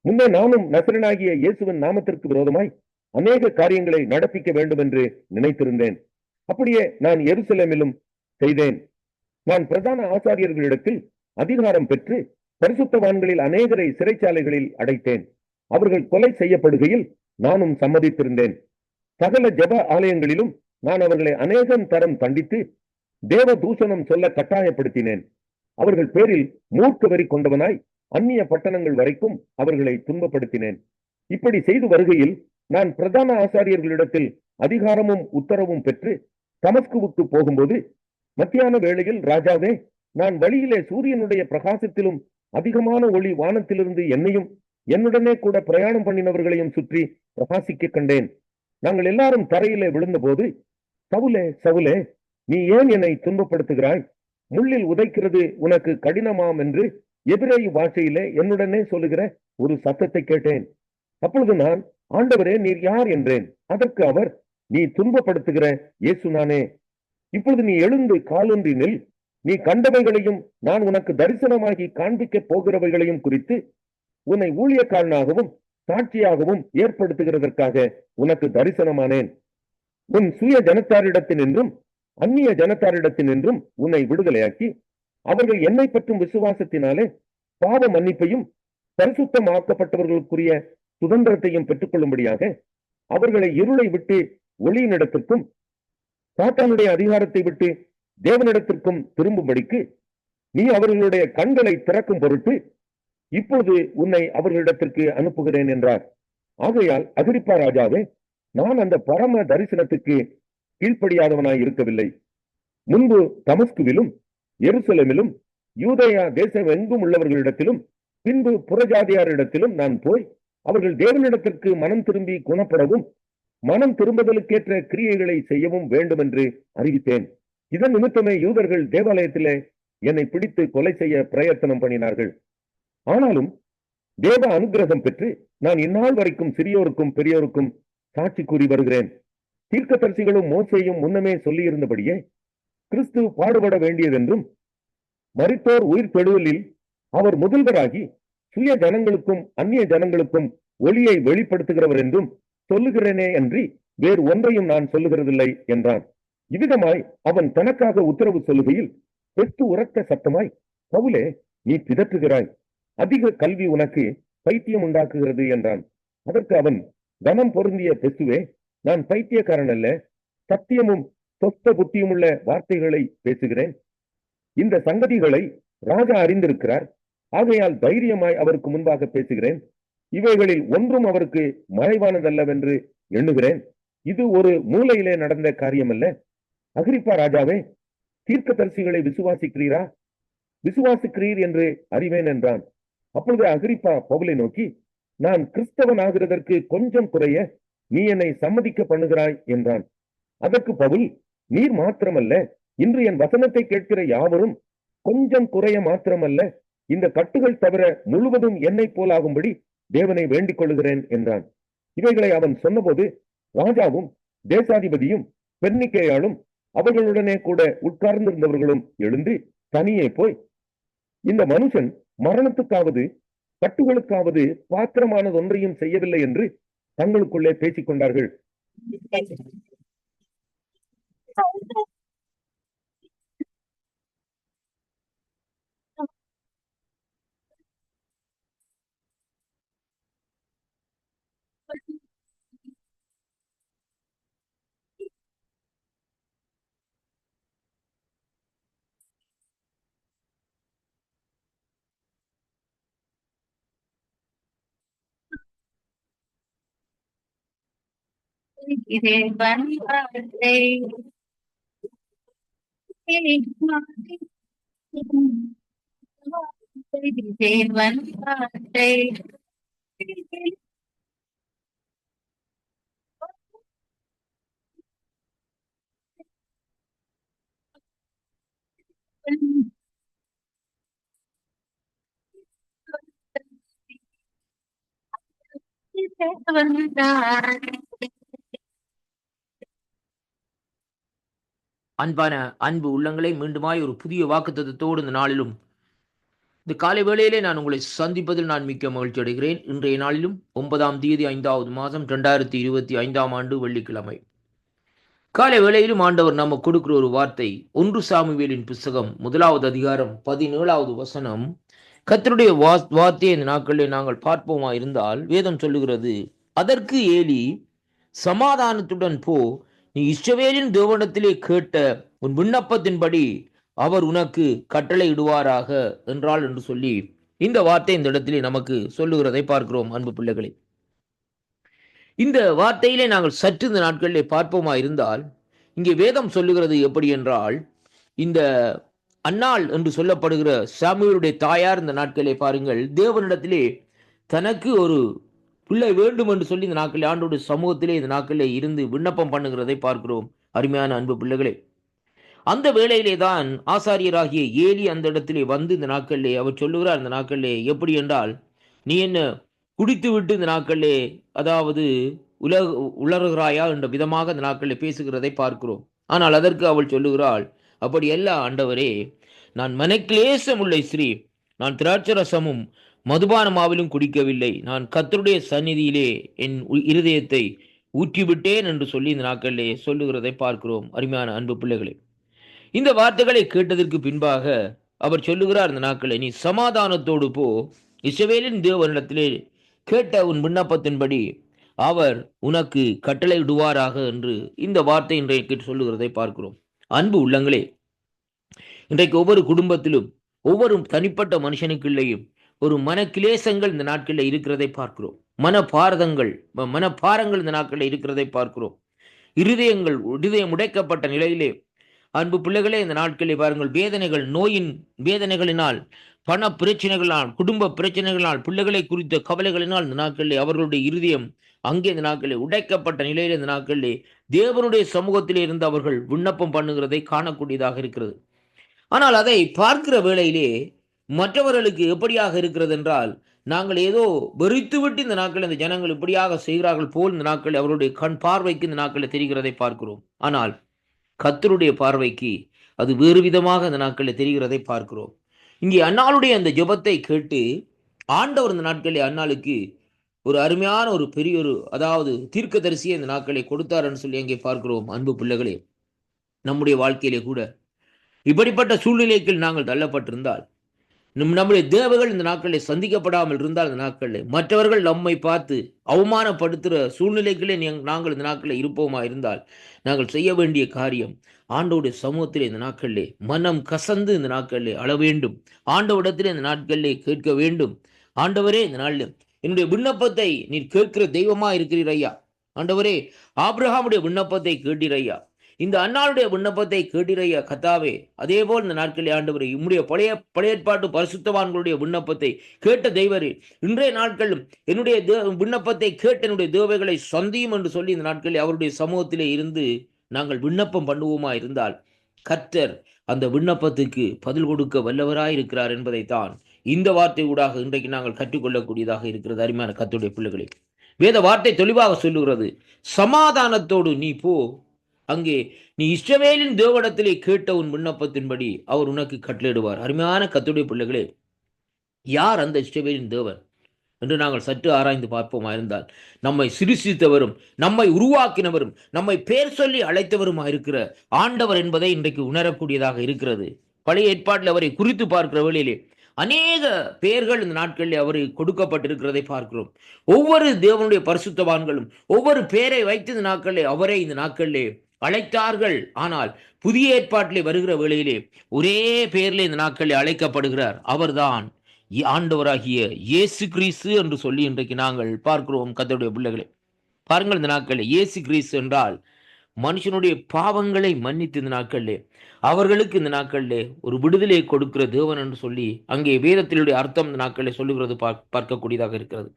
முன்னே நானும் நசரனாகிய இயேசுவின் நாமத்திற்கு விரோதமாய் அநேக காரியங்களை நடப்பிக்க வேண்டும் என்று நினைத்திருந்தேன். அப்படியே நான் எருசலேமிலும் செய்தேன். நான் பிரதான ஆசாரியர்களிடத்தில் அதிகாரம் பெற்று பரிசுத்தவான்களில் அநேகரை சிறைச்சாலைகளில் அடைத்தேன். அவர்கள் கொலை செய்யப்படுகையில் நானும் சம்மதித்திருந்தேன். சகல ஜெப ஆலயங்களிலும் நான் அவர்களை அநேகம் தரம் தண்டித்து தேவ தூஷணம் சொல்ல கட்டாயப்படுத்தினேன். அவர்கள் பேரில் மூர்க்க வெறி கொண்டவனாய் அந்நிய பட்டணங்கள் வரைக்கும் அவர்களை துன்பப்படுத்தினேன். இப்படி செய்து வருகையில் நான் பிரதான ஆசாரியர்களிடத்தில் அதிகாரமும் உத்தரவும் பெற்று தமஸ்குவுக்கு போகும்போது மத்தியான வேளையில், ராஜாவே, நான் வழியிலே சூரியனுடைய பிரகாசத்திலும் அதிகமான ஒளி வானத்திலிருந்து என்னையும் என்னுடனே கூட பிரயாணம் பண்ணினவர்களையும் சுற்றி பிரகாசிக்க கண்டேன். நாங்கள் எல்லாரும் தரையிலே விழுந்த போது, சவுலே சவுலே, நீ ஏன் என்னை துன்பப்படுத்துகிறாய்? முள்ளில் உதைக்கிறது உனக்கு கடினமாம் என்று எபிரேய பாஷையிலே என்னுடனே சொல்லுகிற ஒரு சத்தத்தை கேட்டேன். அப்பொழுது நான், ஆண்டவரே, நீர் யார் என்றேன். அதற்கு அவர், நீ துன்பப்படுத்துகிற இயேசு நானே. இப்பொழுது நீ எழுந்து காலூன்றி நில். நீ கண்டவைகளையும் நான் உனக்கு தரிசனமாகி காண்பிக்க போகிறவைகளையும் குறித்து உன்னை ஊழியக்காரனாகவும் சாட்சியாகவும் ஏற்படுத்துகிறதற்காக உனக்கு தரிசனமானேன். உன் சுய ஜனத்தாரிடத்தினின்றும் அந்நிய ஜனத்தாரிடத்தினின்றும் உன்னை விடுதலையாக்கி அவர்கள் என்னை பற்றும் விசுவாசத்தினாலே பாவ மன்னிப்பையும் பரிசுத்தமாக்கப்பட்டவர்களுக்குரிய சுதந்திரத்தையும் பெற்றுக் கொள்ளும்படியாக அவர்களை இருளை விட்டு ஒளியினிடத்திற்கும் சாத்தானுடைய அதிகாரத்தை விட்டு தேவனிடத்திற்கும் திரும்பும்படிக்கு நீ அவர்களுடைய கண்களை திறக்கும் பொருட்டு இப்பொழுது உன்னை அவர்களிடத்திற்கு அனுப்புகிறேன் என்றார். ஆகையால் அகிரிப்பா ராஜாவே, நான் அந்த பரம தரிசனத்துக்கு கீழ்ப்படியாதவனாய் இருக்கவில்லை. முன்பு தமஸ்குவிலும் எருசலேமிலும் யூதேயா தேசம் எங்கும் உள்ளவர்களிடத்திலும் பின்பு புறஜாதியாரிடத்திலும் நான் போய் அவர்கள் தேவனிடத்திற்கு மனம் திரும்பி குணப்படவும் மனம் திரும்புதலுக்கேற்ற கிரியைகளை செய்யவும் வேண்டும் என்று அறிவித்தேன். இதன் நிமித்தமே யூதர்கள் தேவாலயத்திலே என்னை பிடித்து கொலை செய்ய பிரயத்தனம் பண்ணினார்கள். ஆனாலும் தேவ அனுக்கிரகம் பெற்று நான் இந்நாள் வரைக்கும் சிறியோருக்கும் பெரியோருக்கும் சாட்சி கூறி வருகிறேன். தீர்க்கதரிசிகளும் மோசேயும் முன்னமே சொல்லியிருந்தபடியே கிறிஸ்து பாடுபட வேண்டியதென்றும் மரித்தோர் உயிர் பெறுதலில் அவர் முதல்வராகி சுய ஜனங்களுக்கும் அந்நிய ஜனங்களுக்கும் ஒளியை வெளிப்படுத்துகிறவர் என்றும் சொல்லுகிறேனே அன்றி வேறு ஒன்றையும் நான் சொல்லுகிறதில்லை என்றான். இவ்விதமாய் அவன் தனக்காக உத்தரவு சொல்லுகையில் பெற்று உரத்த சத்தமாய், பவுலே, நீ பிதற்றுகிறாய், அதிக கல்வி உனக்கு பைத்தியம் உண்டாக்குகிறது என்றான். அதற்கு அவன், கனம் பொருந்திய பெசுவே, நான் பைத்தியக்காரன் அல்ல, சத்தியமும் சொஸ்த புத்தியும் உள்ள வார்த்தைகளை பேசுகிறேன். இந்த சங்கதிகளை ராஜா அறிந்திருக்கிறார். ஆகையால் தைரியமாய் அவருக்கு முன்பாக பேசுகிறேன். இவைகளில் ஒன்றும் அவருக்கு மறைவானதல்லவென்று எண்ணுகிறேன். இது ஒரு மூலையிலே நடந்த காரியமல்ல. அகிரிப்பா ராஜாவே, தீர்க்கதரிசிகளை விசுவாசிக்கிறீரா? விசுவாசிக்கிறீர் என்று அறிவேன் என்றான். அப்பொழுது அகிரிப்பா பவுலை நோக்கி, நான் கிறிஸ்தவன் ஆகிறதற்கு கொஞ்சம் குறைய நீ என்னை சம்மதிக்க பண்ணுகிறாய் என்றான். அதற்கு பவுல், நீர் மாத்திரமல்ல, இன்று என் வசனத்தை கேட்கிற யாவரும் கொஞ்சம் குறைய மாத்திரமல்ல, இந்த கட்டுகள் தவிர முழுவதும் என்னை போலாகும்படி தேவனை வேண்டிக் கொள்ளுகிறேன் என்றான். இவைகளை அவன் சொன்னபோது ராஜாவும் தேசாதிபதியும் பெர்னிக்கேயாலும் அவர்களுடனே கூட உட்கார்ந்திருந்தவர்களும் எழுந்து தனியே போய், இந்த மனுஷன் மரணத்துக்காவது கட்டுகளுக்காவது பாத்திரமானது ஒன்றையும் செய்யவில்லை என்று தங்களுக்குள்ளே பேசிக் கொண்டார்கள். அன்பான அன்பு உள்ளங்களை மீண்டுமாய் ஒரு புதிய வாக்குத்தத்தத்தோடு இந்த நாளிலும் இந்த காலை வேளையிலே நான் உங்களை சந்திப்பதில் நான் மிக்க மகிழ்ச்சி அடைகிறேன். இன்றைய நாளிலும் 9ஆம் தேதி 5வது மாதம் 2025ஆம் ஆண்டு வெள்ளிக்கிழமை காலை வேளையிலும் ஆண்டவர் நம்ம கொடுக்கிற ஒரு வார்த்தை 1 சாமுவேலின் புஸ்தகம் 1வது அதிகாரம் 17வது வசனம். கர்த்தருடைய வார்த்தையை இந்த நாட்களிலே நாங்கள் பார்ப்போமா இருந்தால் வேதம் சொல்லுகிறது, அதற்கு ஏலி, சமாதானத்துடன் போ, நீ இஸ்ரவேலின் தேவனிடத்திலே கேட்ட உன் விண்ணப்பத்தின்படி அவர் உனக்கு கட்டளை இடுவாராக என்றால் என்று சொல்லி இந்த வார்த்தை இந்த இடத்திலே நமக்கு சொல்லுகிறதை பார்க்கிறோம். அன்பு பிள்ளைகளே, இந்த வார்த்தையிலே நாங்கள் சற்று இந்த நாட்களிலே பார்ப்போமா இருந்தால் இங்கே வேதம் சொல்லுகிறது எப்படி என்றால், இந்த அன்னாள் என்று சொல்லப்படுகிற சாமுவேலுடைய தாயார் இந்த நாட்களிலே பாருங்கள், தேவனிடத்திலே தனக்கு ஒரு பிள்ளை வேண்டும் என்று சொல்லி இந்த நாட்களில் ஆண்டோடைய சமூகத்திலே இந்த நாட்களிலே இருந்து விண்ணப்பம் பண்ணுகிறதை பார்க்கிறோம். அருமையான அன்பு பிள்ளைகளே, அந்த வேளையிலே தான் ஆசாரியராகிய ஏலி அந்த இடத்திலே வந்து இந்த நாட்களிலே அவர் சொல்லுகிறார். இந்த நாட்களிலே எப்படி என்றால், நீ என்ன குடித்து விட்டு இந்த நாட்களிலே அதாவது உலர்கிறாயா என்ற விதமாக இந்த நாட்களிலே பேசுகிறதை பார்க்கிறோம். ஆனால் அதற்கு அவள் சொல்லுகிறாள், அப்படி அல்ல ஆண்டவரே, நான் மனக்லேசம் உள்ள ஸ்ரீ, நான் திராட்சரசமும் மதுபானமாவிலும் குடிக்கவில்லை, நான் கர்த்தருடைய சந்நிதியிலே என் இருதயத்தை ஊற்றிவிட்டேன் என்று சொல்லி இந்த நாட்களிலே சொல்லுகிறதை பார்க்கிறோம். அருமையான அன்பு பிள்ளைகளே, இந்த வார்த்தைகளை கேட்டதற்கு பின்பாக அவர் சொல்லுகிறார், இந்த நாட்களை நீ சமாதானத்தோடு போ, இஸ்ரவேலின் தேவனிடத்திலே கேட்ட உன் விண்ணப்பத்தின்படி அவர் உனக்கு கட்டளை இடுவாராக என்று இந்த வார்த்தை இன்றைக்கு சொல்லுகிறதை பார்க்கிறோம். அன்பு உள்ளங்களே, இன்றைக்கு ஒவ்வொரு குடும்பத்திலும் ஒவ்வொரு தனிப்பட்ட மனுஷனுக்குள்ளேயும் ஒரு மனக்கிலேசங்கள் இந்த நாட்களில் இருக்கிறதை பார்க்கிறோம். மனபாரங்கள் இந்த நாட்களில் இருக்கிறதை பார்க்கிறோம். இருதயம் உடைக்கப்பட்ட நிலையிலே அன்பு பிள்ளைகளே இந்த நாட்களில் பாருங்கள், நோயின் வேதனைகளினால், பண பிரச்சனைகளால், குடும்ப பிரச்சனைகளால், பிள்ளைகளை குறித்த கவலைகளினால் இந்த நாட்களிலே அவர்களுடைய இருதயம் அங்கே இந்த நாட்களில் உடைக்கப்பட்ட நிலையில் இந்த நாட்களிலே தேவனுடைய சமூகத்திலே இருந்து அவர்கள் விண்ணப்பம் பண்ணுகிறதை காணக்கூடியதாக இருக்கிறது. ஆனால் அதை பார்க்கிற வேளையிலே மற்றவர்களுக்கு எப்படியாக இருக்கிறது என்றால், நாங்கள் ஏதோ வெறித்துவிட்டு இந்த நாட்களில் இந்த ஜனங்கள் இப்படியாக செய்கிறார்கள் போல் இந்த நாட்களில் அவருடைய கண் பார்வைக்கு இந்த நாட்களில் தெரிகிறதை பார்க்கிறோம். ஆனால் கர்த்தருடைய பார்வைக்கு அது வேறு விதமாக இந்த நாட்களில் தெரிகிறதை பார்க்கிறோம். இங்கே அன்னாளுடைய அந்த ஜெபத்தை கேட்டு ஆண்டவர் இந்த நாட்களில் அன்னாளுக்கு ஒரு அருமையான ஒரு பெரிய ஒரு அதாவது தீர்க்கதரிசியை இந்த நாட்களை கொடுத்தார்ன்னு சொல்லி அங்கே பார்க்கிறோம். அன்பு பிள்ளைகளே, நம்முடைய வாழ்க்கையிலே கூட இப்படிப்பட்ட சூழ்நிலைக்கு நாங்கள் தள்ளப்பட்டிருந்தால், நம்முடைய தேவைகள் இந்த நாட்களில் சந்திக்கப்படாமல் இருந்தால், இந்த நாட்களில் மற்றவர்கள் நம்மை பார்த்து அவமானப்படுத்துகிற சூழ்நிலைகளே நாங்கள் இந்த நாட்களில் இருப்போமா இருந்தால், நாங்கள் செய்ய வேண்டிய காரியம் ஆண்டவருடைய சமூகத்திலே இந்த நாட்களிலே மனம் கசந்து இந்த நாட்களிலே அழ வேண்டும். ஆண்டவரிடத்திலே இந்த நாட்களிலே கேட்க வேண்டும். ஆண்டவரே, இந்த நாளில் என்னுடைய விண்ணப்பத்தை நீர் கேட்கிற தெய்வமா இருக்கிறீர் ஐயா. ஆண்டவரே, ஆபிரகாமுடைய விண்ணப்பத்தை கேட்டீர் ஐயா, இந்த அன்னாளுடைய விண்ணப்பத்தை கேட்டீரையா கர்த்தாவே. அதே போல் இந்த நாட்களில் ஆண்டவரே, உம்முடைய பழைய ஏற்பாட்டு பரிசுத்தவான்களுடைய விண்ணப்பத்தை கேட்ட தெய்வரே, இன்றைய நாட்களும் என்னுடைய விண்ணப்பத்தை கேட்ட என்னுடைய தேவைகளை சந்தியும் என்று சொல்லி இந்த நாட்களில் அவருடைய சமூகத்திலே இருந்து நாங்கள் விண்ணப்பம் பண்ணுவோமா இருந்தால், கர்த்தர் அந்த விண்ணப்பத்துக்கு பதில் கொடுக்க வல்லவராய் இருக்கிறார் என்பதைத்தான் இந்த வார்த்தை ஊடாக இன்றைக்கு நாங்கள் கற்றுக்கொள்ளக்கூடியதாக இருக்கிறது. அருமையான கர்த்தருடைய பிள்ளைகளே, வேத வார்த்தை தெளிவாக சொல்லுகிறது, சமாதானத்தோடு நீ போ, அங்கே நீ இஸ்ரவேலின் தேவனிடத்திலே கேட்ட உன் விண்ணப்பத்தின்படி அவர் உனக்கு கட்டளையிடுவார். அருமையான கர்த்தருடைய பிள்ளைகளே, யார் அந்த இஸ்ரவேலின் தேவன்? என்று நாங்கள் சற்று ஆராய்ந்து பார்ப்போமா இருந்தால், நம்மை சிருஷ்டித்தவரும் நம்மை உருவாக்கினவரும் நம்மை பேர் சொல்லி அழைத்தவருமா இருக்கிற ஆண்டவர் என்பதை இன்றைக்கு உணரக்கூடியதாக இருக்கிறது. பழைய ஏற்பாட்டில் அவரை குறித்து பார்க்கிற வேளையிலே அநேக பெயர்கள் இந்த நாட்களில் அவருக்கு கொடுக்கப்பட்டிருக்கிறதை பார்க்கிறோம். ஒவ்வொரு தேவனுடைய பரிசுத்தவான்களும் ஒவ்வொரு பெயரை வைத்து இந்த நாட்களிலே அவரை இந்த நாட்களிலே அழைத்தார்கள். ஆனால் புதிய ஏற்பாட்டிலே வருகிற வேளையிலே ஒரே பெயரிலே இந்த நாட்களில் அழைக்கப்படுகிறார். அவர்தான் ஆண்டவராகிய இயேசு கிறிஸ்து என்று சொல்லி இன்றைக்கு நாங்கள் பார்க்கிறோம். கர்த்தருடைய பிள்ளைகளே, பாருங்கள், இந்த நாட்களில் இயேசு கிறிஸ்து என்றால் மனுஷனுடைய பாவங்களை மன்னித்து இந்த நாட்களிலே அவர்களுக்கு இந்த நாட்களிலே ஒரு விடுதலை கொடுக்கிற தேவன் என்று சொல்லி அங்கே வேதத்தினுடைய அர்த்தம் இந்த நாட்களிலே சொல்லுகிறது பார்க்கக்கூடியதாக இருக்கிறது.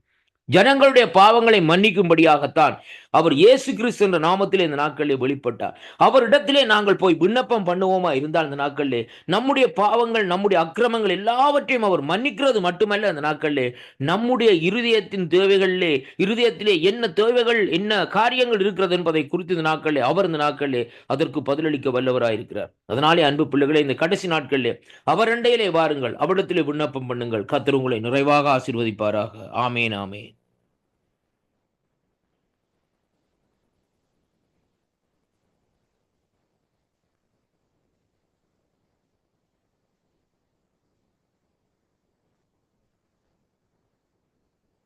ஜனங்களுடைய பாவங்களை மன்னிக்கும்படியாகத்தான் அவர் இயேசு கிறிஸ்து என்ற நாமத்திலே இந்த நாட்களிலே வெளிப்பட்டார். அவரிடத்திலே நாங்கள் போய் விண்ணப்பம் பண்ணுவோமா இருந்தால் இந்த நாட்களிலே நம்முடைய பாவங்கள், நம்முடைய அக்கிரமங்கள் எல்லாவற்றையும் அவர் மன்னிக்கிறது மட்டுமல்ல, அந்த நாட்களிலே நம்முடைய இருதயத்தின் தேவைகளிலே, இருதயத்திலே என்ன தேவைகள், என்ன காரியங்கள் இருக்கிறது என்பதை குறித்து இந்த நாட்களிலே அவர் இந்த நாட்களிலே அதற்கு பதிலளிக்க வல்லவராயிருக்கிறார். அதனாலே அன்பு பிள்ளைகளே, இந்த கடைசி நாட்களிலே அவர் அண்டையிலே வாருங்கள், அவரிடத்திலே விண்ணப்பம் பண்ணுங்கள். கர்த்தர் உங்களை நிறைவாக ஆசீர்வதிப்பாராக. ஆமேன், ஆமேன்.